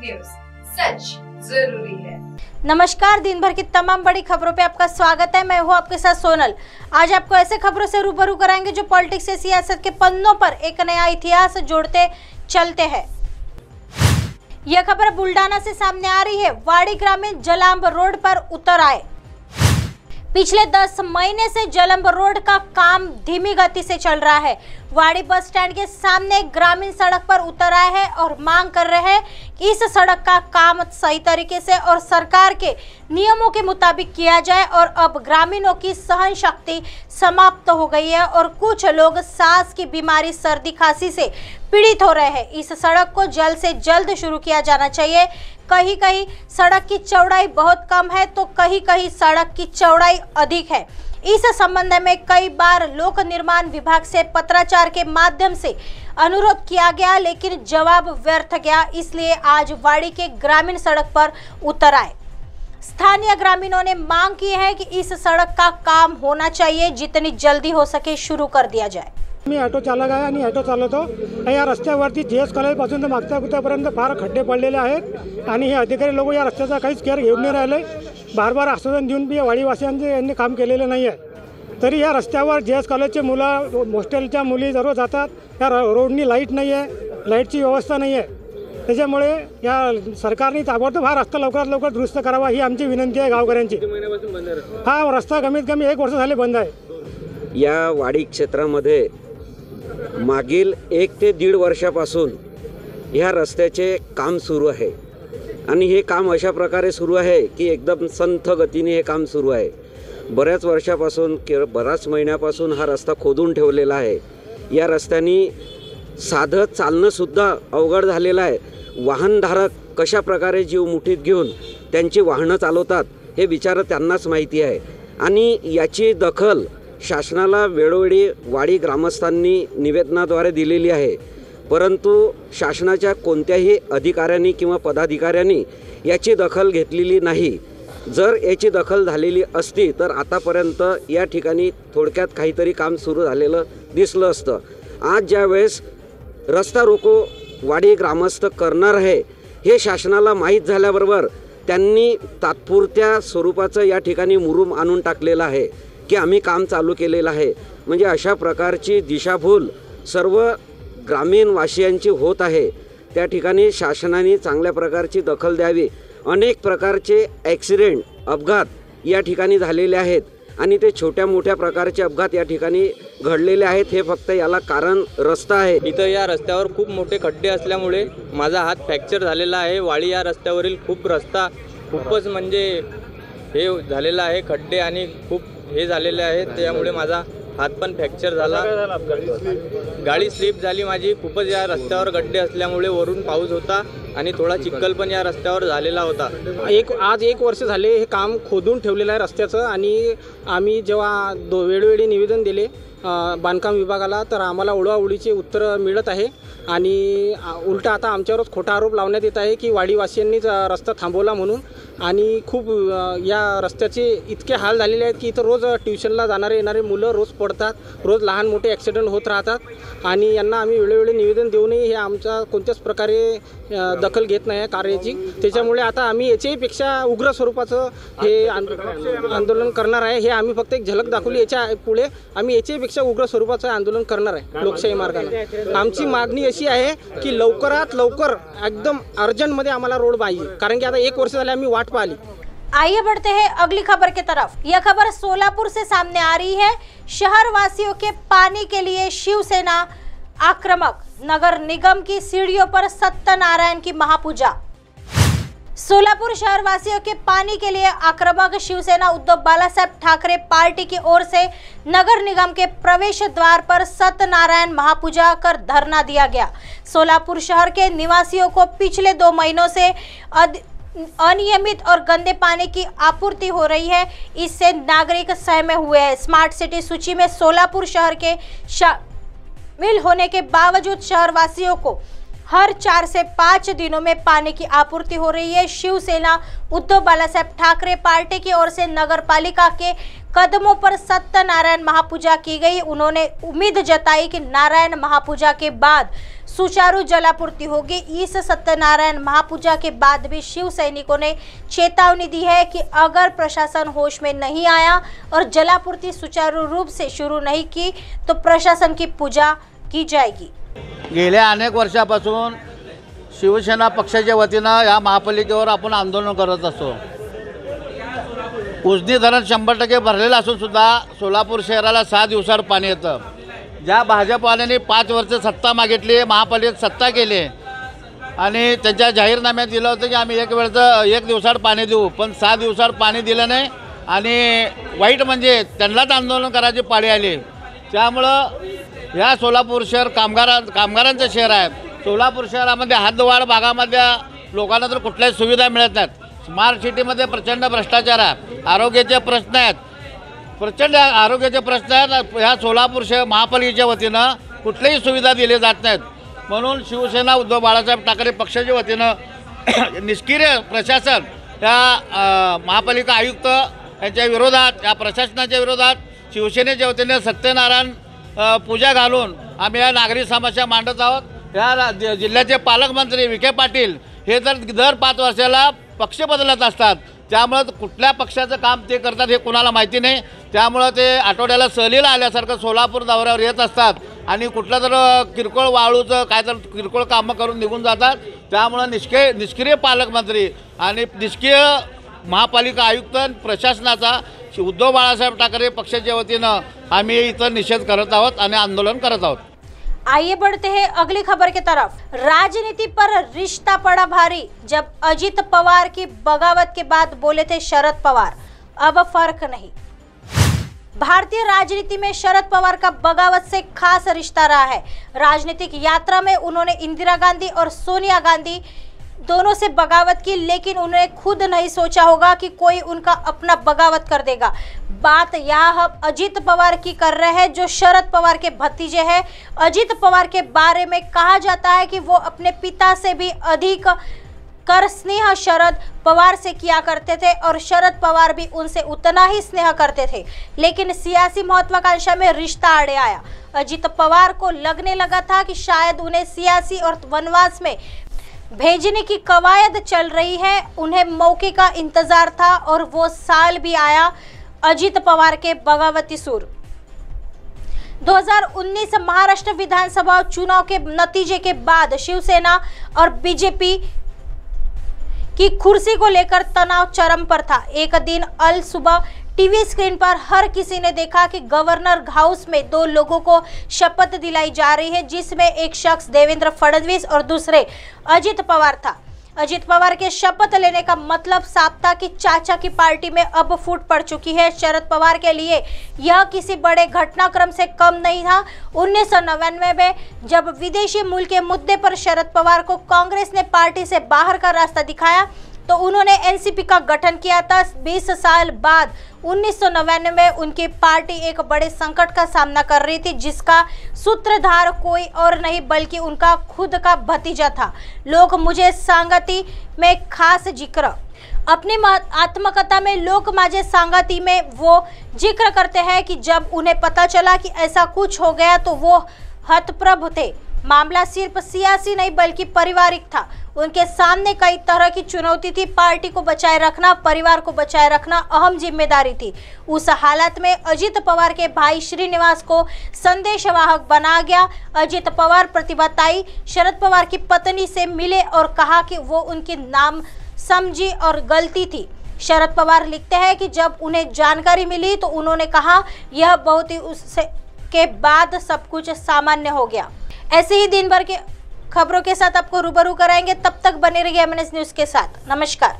News, सच जरूरी है। नमस्कार, दिन भर की तमाम बड़ी खबरों पे आपका स्वागत है। मैं हूँ आपके साथ सोनल। आज आपको ऐसे खबरों से रूबरू कराएंगे जो पॉलिटिक्स से सियासत के पन्नों पर एक नया इतिहास जोड़ते चलते हैं। यह खबर बुल्डाना से सामने आ रही है। वाड़ी ग्रामीण जलांब रोड पर उतर आए। पिछले 10 महीने से जलंब रोड का काम धीमी गति से चल रहा है। वाड़ी बस स्टैंड के सामने ग्रामीण सड़क पर उतर आए हैं और मांग कर रहे हैं कि इस सड़क का काम सही तरीके से और सरकार के नियमों के मुताबिक किया जाए। और अब ग्रामीणों की सहन शक्ति समाप्त हो गई है और कुछ लोग सांस की बीमारी, सर्दी खांसी से पीड़ित हो रहे हैं। इस सड़क को जल्द से जल्द शुरू किया जाना चाहिए। कहीं कहीं सड़क की चौड़ाई बहुत कम है तो कहीं कहीं सड़क की चौड़ाई अधिक है। इस संबंध में कई बार लोक निर्माण विभाग से पत्राचार के माध्यम से अनुरोध किया गया, लेकिन जवाब व्यर्थ गया। इसलिए आज वाड़ी के ग्रामीण सड़क पर उतर आए। स्थानीय ग्रामीणों ने मांग की है कि इस सड़क का काम होना चाहिए, जितनी जल्दी हो सके शुरू कर दिया जाए। मी ऑटो चालक आहे आणि ऑटो चालवतो। या रस्त्यावरती JS कॉलेजपासून तर मागच्या कुत्यापर्यंत फार खड्डे पडलेले आहेत आणि हे अधिकारी लोक या रस्त्याचा काहीच केअर घेऊन नाही राहिले। बार आश्वासन देऊन बी वाडीवासियांचे यांनी काम केलेले नाही आहे। तरी या रस्त्यावर JS कॉलेजचे मुलं, हॉस्टेलच्या मुली सर्व जातात। या रोडनी लाईट नाही आहे, लाईटची व्यवस्था नाही आहे। त्याच्यामुळे या सरकारने ताबडतोब हा रस्ता लवकरात लवकर दुरुस्त करावा ही आमची विनंती आहे गावकऱ्यांची। हा रस्ता कमीत कमी 1 वर्ष झाले बंद आहे। या वाडी क्षेत्रामध्ये मागील 1 ते 1.5 वर्षापासून ह्या रस्त्याचे काम सुरू आहे आणि हे काम अशा प्रकारे सुरू आहे की एकदम संथ गतीने हे काम सुरू आहे। बऱ्याच वर्षापासून बऱ्याच महिन्यापासून हा रस्ता खोदून ठेवलेला आहे। या रस्त्याने साधं चालणंसुद्धा अवघड झालेलं आहे। वाहनधारक कशा प्रकारे जीव मुठीत घेऊन त्यांची वाहनं चालवतात हे विचार त्यांनाच माहिती आहे आणि याची दखल शासनाला वेळोवेळी वाडी ग्रामस्थांनी निवेदनाद्वारे दिलेली आहे। परंतु शासनाच्या कोणत्याही अधिकाऱ्यांनी किंवा पदाधिकाऱ्यांनी याची दखल घेतलेली नाही। जर याची दखल झालेली असती तर आतापर्यंत या ठिकाणी थोडक्यात काहीतरी काम सुरू झालेलं दिसलं असतं। आज ज्यावेळेस रस्ता रोको वाडी ग्रामस्थ करणार आहे हे शासनाला माहीत झाल्याबरोबर त्यांनी तात्पुरत्या स्वरूपाचं या ठिकाणी मुरूम आणून टाकलेलं आहे की आम्ही काम चालू केलेलं आहे। म्हणजे अशा प्रकारची दिशाभूल सर्व ग्रामीण वासियांची होत आहे। त्या ठिकाणी शासनाने चांगल्या प्रकारची दखल द्यावी। अनेक प्रकारचे ॲक्सिडेंट, अपघात या ठिकाणी झालेले आहेत आणि ते छोट्या मोठ्या प्रकारचे अपघात या ठिकाणी घडलेले आहेत। हे फक्त याला कारण रस्ता आहे। इथं या रस्त्यावर खूप मोठे खड्डे असल्यामुळे माझा हात फ्रॅक्चर झालेला आहे। वाडी या रस्त्यावरील रस्ता खूपच म्हणजे हे झालेला आहे, खड्डे आणि खूप हे झालेले आहेत। त्यामुळे माझा हात पण फ्रॅक्चर झाला। गाडी स्लिप झाली माझी। खूपच या रस्त्यावर गड्डे असल्यामुळे वरून पाऊस होता आणि थोडा चिखल पण या रस्त्यावर झालेला होता। आज 1 वर्ष झाले हे काम खोदून ठेवलेलं आहे रस्त्याचं आणि आम्ही जेव्हा वेळोवेळी निवेदन दिले बांधकाम विभागाला तर आम्हाला उडवाउडीचे उत्तर मिळत आहे आणि उलटा आता आमच्यावरच खोटा आरोप लावण्यात येत आहे की वाडीवासियांनीच रस्ता थांबवला म्हणून। आणि खूप या रस्त्याचे इतके हाल झालेले आहेत की इथं रोज ट्युशनला जाणारे येणारे मुलं रोज पडतात, रोज लहान मोठे ॲक्सिडेंट होत राहतात आणि यांना आम्ही वेळोवेळी निवेदन देऊनही हे आमच्या कोणत्याच प्रकारे दखल घेत नाही आहे कार्याची। त्याच्यामुळे आता आम्ही याच्यापेक्षा उग्र स्वरूपाचं हे आंदोलन करणार आहे। हे आम्ही फक्त एक झलक दाखवली, याच्या पुढे आम्ही याच्यापेक्षा उग्र स्वरूपाचं आंदोलन करणार आहे लोकशाही मार्गाने। आमची मागणी अशी आहे की लवकरात लवकर एकदम अर्जंटमध्ये आम्हाला रोड पाहिजे, कारण की आता 1 वर्ष झाले आम्ही वाट पाहिली। आइए बढ़ते हैं अगली खबर की तरफ। यह खबर सोलापुर से सामने आ रही है। शहर वासियों के पानी के लिए शिवसेना आक्रामक। नगर निगम की सीढ़ियों पर सत्यनारायण की महापूजा। सोलापुर शहर वासियों के पानी के लिए आक्रामक। शिवसेना उद्धव बालासाहेब ठाकरे पार्टी की ओर से नगर निगम के प्रवेश द्वार पर सत्यनारायण महापूजा कर धरना दिया गया। सोलापुर शहर के निवासियों को पिछले 2 महीनों से अनियमित और गंदे पानी की आपूर्ति हो रही है। इससे नागरिक सहमे हुए हैं। स्मार्ट सिटी सूची में सोलापुर शहर के शामिल होने के बावजूद शहर वासियों को हर 4 से 5 दिनों में पानी की आपूर्ति हो रही है। शिवसेना उद्धव बालासाहेब ठाकरे पार्टी की ओर से नगर पालिका के कदमों पर सत्यनारायण महापूजा की गई। उन्होंने उम्मीद जताई कि नारायण महापूजा के बाद सुचारू जलापूर्ति होगी। इस सत्यनारायण महापूजा के बाद भी शिव सैनिकों ने चेतावनी दी है कि अगर प्रशासन होश में नहीं आया और जलापूर्ति सुचारू रूप से शुरू नहीं की तो प्रशासन की पूजा की जाएगी। गेल्या अनेक वर्षापासून शिवसेना पक्षाच्या वतीनं या महापालिकेवर आपण आंदोलन करत असतो। उजनी धरण 100% भरलेलं असून सुद्धा सोलापूर शहराला 6 दिवसाड पाणी येतं। ज्या भाजपवाल्यांनी 5 वर्ष सत्ता मागितली, महापालिकेत सत्ता केली आणि त्यांच्या जाहीरनाम्यात दिलं होतं की आम्ही एक दिवसाड पाणी देऊ, पण 6 दिवसाड पाणी दिलं नाही आणि वाईट म्हणजे त्यांनाच आंदोलन करायची पाळी आली। त्यामुळं या सोलापूर शहर कामगारांचं शहर आहे। सोलापूर शहरामध्ये हद्दवाढ भागामध्ये लोकांना तर कुठल्याही सुविधा मिळत नाहीत। स्मार्ट सिटीमध्ये प्रचंड भ्रष्टाचार आहे, आरोग्याचे प्रश्न आहेत, प्रचंड आरोग्याचे प्रश्न आहेत। ह्या सोलापूर शहर महापालिकेच्या वतीनं कुठल्याही सुविधा दिल्या जात नाहीत। म्हणून शिवसेना उद्धव बाळासाहेब ठाकरे पक्षाच्या वतीनं निष्क्रिय प्रशासन या महापालिका आयुक्त यांच्या विरोधात, या प्रशासनाच्या विरोधात शिवसेनेच्या वतीने सत्यनारायण पूजा घालून आम्ही या नागरिक समस्या मांडत आहोत। या जिल्ह्याचे पालकमंत्री विखे पाटील हे दर 5 वर्षाला पक्ष बदलत असतात, त्यामुळे कुठल्या पक्षाचं काम ते करतात हे कोणाला माहिती नाही। त्यामुळे ते आठवड्याला सहलीला आल्यासारखं सोलापूर दौऱ्यावर येत असतात आणि कुठलं तर किरकोळ वाळूचं काय तर किरकोळ कामं करून निघून जातात। त्यामुळे निष्क्रिय पालकमंत्री आणि निष्क्रिय महापालिका आयुक्त प्रशासनाचा उद्धव बाळासाहेब ठाकरे पक्षाच्या वतीनं आम्ही इथं निषेध करत आहोत आणि आंदोलन करत आहोत। आइए बढ़ते हैं अगली खबर की तरफ। राजनीति पर रिश्ता पड़ा भारी, जब अजित पवार की बगावत के बाद बोले थे शरद पवार, अब फर्क नहीं। भारतीय राजनीति में शरद पवार का बगावत से खास रिश्ता रहा है। राजनीतिक यात्रा में उन्होंने इंदिरा गांधी और सोनिया गांधी दोनों से बगावत की, लेकिन उन्होंने खुद नहीं सोचा होगा कि कोई उनका अपना बगावत कर देगा। बात यहाँ हम अजित पवार की कर रहे हैं, जो शरद पवार के भतीजे हैं। अजित पवार के बारे में कहा जाता है कि वो अपने पिता से भी अधिक कर स्नेह शरद पवार से किया करते थे और शरद पवार भी उनसे उतना ही स्नेह करते थे, लेकिन सियासी महत्वाकांक्षा में रिश्ता आड़े आया। अजित पवार को लगने लगा था कि शायद उन्हें सियासी और वनवास में भेजने की कवायद चल रही है। उन्हें मौके का इंतजार था और वो साल भी आया अजित पवार के बगावती सुर। 2019 महाराष्ट्र विधानसभा चुनाव के नतीजे के बाद शिवसेना और बीजेपी की कुर्सी को लेकर तनाव चरम पर था। एक दिन अल सुबह टीवी स्क्रीन पर हर किसी ने देखा कि गवर्नर हाउस में 2 लोगों को शपथ दिलाई जा रही है, जिसमें एक शख्स देवेंद्र फडणवीस और दूसरे अजित पवार था। अजित पवार के शपथ लेने का मतलब साफ था कि चाचा की पार्टी में अब फूट पड़ चुकी है। शरद पवार के लिए यह किसी बड़े घटनाक्रम से कम नहीं था। 1999 में जब विदेशी मूल के मुद्दे पर शरद पवार को कांग्रेस ने पार्टी से बाहर का रास्ता दिखाया तो उन्होंने एनसीपी का गठन किया था। 20 साल बाद 1999 में उनकी पार्टी एक बड़े संकट का सामना कर रही थी, जिसका सूत्रधार कोई और नहीं बल्कि उनका खुद का भतीजा था। लोग मुझे सांगती में खास जिक्र अपनी आत्मकथा में लोग माझे सांगती में वो जिक्र करते हैं कि जब उन्हें पता चला कि ऐसा कुछ हो गया तो वो हतप्रभ थे। मामला सिर्फ सियासी नहीं बल्कि पारिवारिक था। उनके सामने कई तरह की चुनौती थी। पार्टी को बचाए रखना, परिवार को बचाए रखना अहम जिम्मेदारी थी। उस हालत में अजित पवार के भाई श्रीनिवास को संदेशवाहक बना गया। अजित पवार प्रतिभाताई शरद पवार की पत्नी से मिले और कहा कि वो उनकी नाम समझी और गलती थी। शरद पवार लिखते हैं कि जब उन्हें जानकारी मिली तो उन्होंने कहा यह बहुत ही उससे के बाद सब कुछ सामान्य हो गया। ऐसे ही दिन भर के खबरों के साथ आपको रूबरू कराएंगे। तब तक बने रहिए MNS न्यूज़ के साथ। नमस्कार।